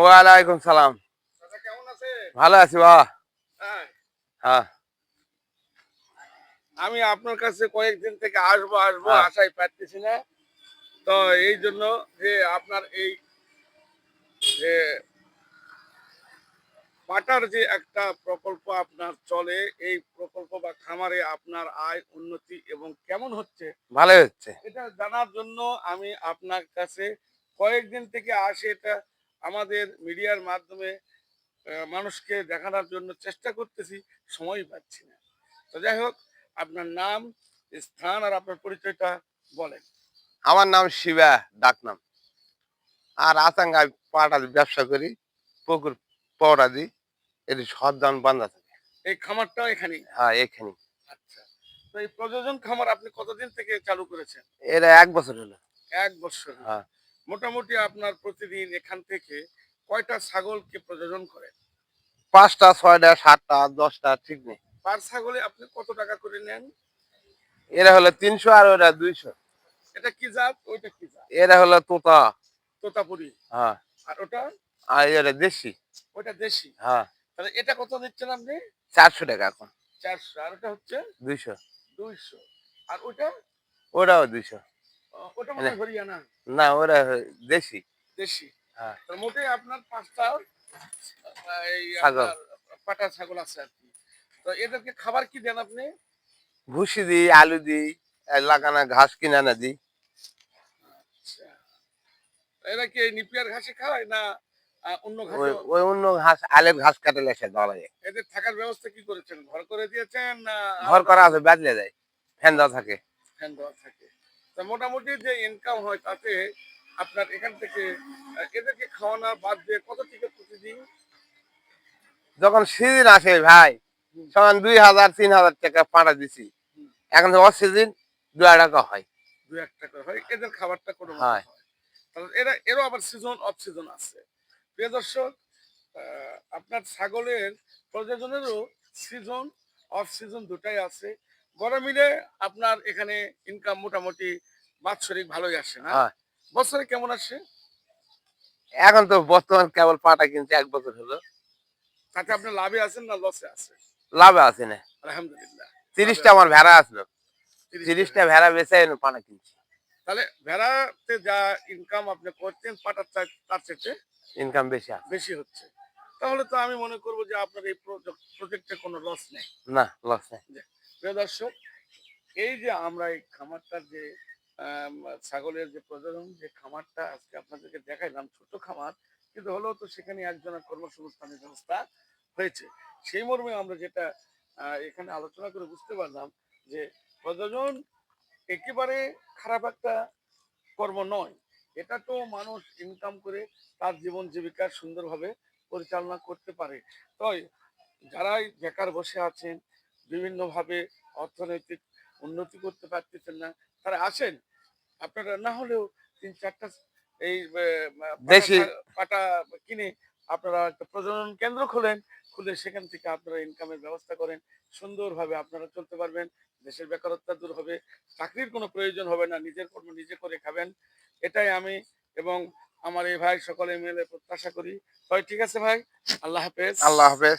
ওয়ালাইকুম সালাম। ভালো আছি বাবা। হ্যাঁ, আমি আপনার কাছে কয়েকদিন থেকে আসবো হ্যাঁ। আশাই পাচ্ছি না। তো এই জন্য যে আপনার এই যে পাটার যে একটা প্রকল্প আপনার চলে, এই প্রকল্প বা খামারে আপনার আয় উন্নতি এবং কেমন হচ্ছে ভালোই হচ্ছে। এটা জানার জন্য আমি আপনার কাছে কয়েকদিন থেকে আসি। এটা আমাদের মিডিয়ার মাধ্যমে মানুষকে দেখানোর জন্য চেষ্টা করতেছি, সময় পাচ্ছি না। তো যাই হোক, আপনার নাম, স্থান আর আপনার পরিচয়টা বলেন। আমার নাম শিবা, ডাক নাম। আর আচাঙ্গায় পাটার ব্যবসা করি, পুকুর পড়া দিই, এটি সদ্দান বান্ধা থাকে। এই খামারটাও এখানেই? হ্যাঁ, এখানে। আচ্ছা, তো এই প্রযোজন খামার আপনি কতদিন থেকে চালু করেছেন? এরা 1 বছর হলো। 1 বছর। হ্যাঁ, মোটামুটি আপনার প্রতিদিন এখান থেকে কয়টা ছাগলকে প্রযোজন করেন? 5টা 6টা 7টা 10টা ঠিক নেই। পার ছাগলে আপনি কত টাকা করে নেন? এরা হলো 300 আর ওরা 200। এটা কি জাত, ওইটা কি জাত? এরা হলো তোতা। তোতাপুরি। হ্যাঁ, আর ওটা? আর এরা দেশি। ওইটা দেশি। হ্যাঁ, তাহলে এটা কত দিচ্ছেন আপনি? 400 টাকা এখন। 400। আর ওটা হচ্ছে 200। 200। আর ওটা? ওরাও 200। ওটা মনে হয় হরিয়ানা। না, ওরা দেশি। দেশি। হ্যাঁ, তার মোটে আপনার 5টা এই ছাগল। আপনার পাটা ছাগল আছে আর কি। তো এদেরকে খাবার কি দেন আপনি? ভুসি দিই, আলু দিই, লাগানা ঘাস কিনে আনা দিই। আচ্ছা, এরা কি এই নিপিয়ার ঘাসে খায় না অন্য ওই ঘাসও? ওই অন্য ঘাস, আলের ঘাস কাটলে এসে ধরা যায়। এদের থাকার ব্যবস্থা কি করেছেন? ঘর করে দিয়েছেন না ঘর আলাদা করা করে? আছে, বাদলে যায়, ফ্যান দেওয়া থাকে। ফ্যান দেওয়া থাকে। তা মোটামুটি যে ইনকাম হয় তাতে আপনার এখান থেকে এদেরকে খাওয়ানো বাদ দিয়ে কত থেকে প্রতিদিন? যখন সিজন আসে ভাই, হুম, তখন 2000 3000 টাকা পাঠা দিছি। হুম, এখন অফ সিজন 2 টাকা হয়। 2-1 টাকা হয়। এদের খাবারটা কোনো মতো হয়। হয়। তাহলে এরও আবার সিজন অফ সিজন আছে। প্রিয় দর্শক, আপনার ছাগলের প্রজননেরও সিজন অফ সিজন দুটাই আছে। গড়ে মিলে আপনার এখানে ইনকাম মোটামুটি বাৎসরিক ভালোই আসে না? হয়। বছরে কেমন আসে? এখন তো বর্তমান কেবল পাটা কিনছে 1 বছর হলো। তাতে আপনি লাভে আছেন না লসে আছেন? লাভে আছে না। আলহামদুলিল্লাহ, লাভে 30টা আমার আছেন। ভেড়া আসলো। 30 টা 30টা ভেড়া। ভেড়া বেচে এনে পানা কিনছি। তাহলে ভেড়াতে যা ইনকাম আপনি করতেন পাটার তার চাইতে ইনকাম বেশি আছে। বেশি হচ্ছে। তাহলে তো আমি মনে করব যে আপনার এই প্রজেক্টে কোনো লস নেই। না, লস নেই। জি। প্রিয় দর্শক, এই যে আমরা এই খামারটার যে আম ছাগলের যে প্রজনন যে খামারটা আজকে আপনাদেরকে দেখাইলাম, ছোট খামার, কিন্তু হলেও তো সেখানে একজনের কর্মসংস্থানের ব্যবস্থা হয়েছে। সেই মর্মে আমরা যেটা এখানে আলোচনা করে বুঝতে পারলাম যে প্রজনন একেবারে খারাপ একটা কর্ম নয়। এটা তো মানুষ ইনকাম করে তার জীবন জীবিকা সুন্দরভাবে পরিচালনা করতে পারে। তাই যারাই বেকার বসে আছেন, বিভিন্নভাবে অর্থনৈতিক উন্নতি করতে পারতেছেন না, তারা আসেন। আপনারা না হলেও ৩-৪টা এই দেশি। পাটা কিনে আপনারা একটা প্রজনন কেন্দ্র খোলেন। খুলে সেখান থেকে আপনারা ইনকামের ব্যবস্থা করেন। সুন্দরভাবে আপনারা চলতে পারবেন। দেশের বেকারত্ব দূর হবে। চাকরির কোনো প্রয়োজন হবে না। নিজের কর্ম নিজে করে খাবেন। এটাই আমি এবং আমার এই ভাই সকলে মিলে প্রত্যাশা করি। তাই ঠিক আছে ভাই। আল্লাহ হাফেজ। আল্লাহ হাফেজ।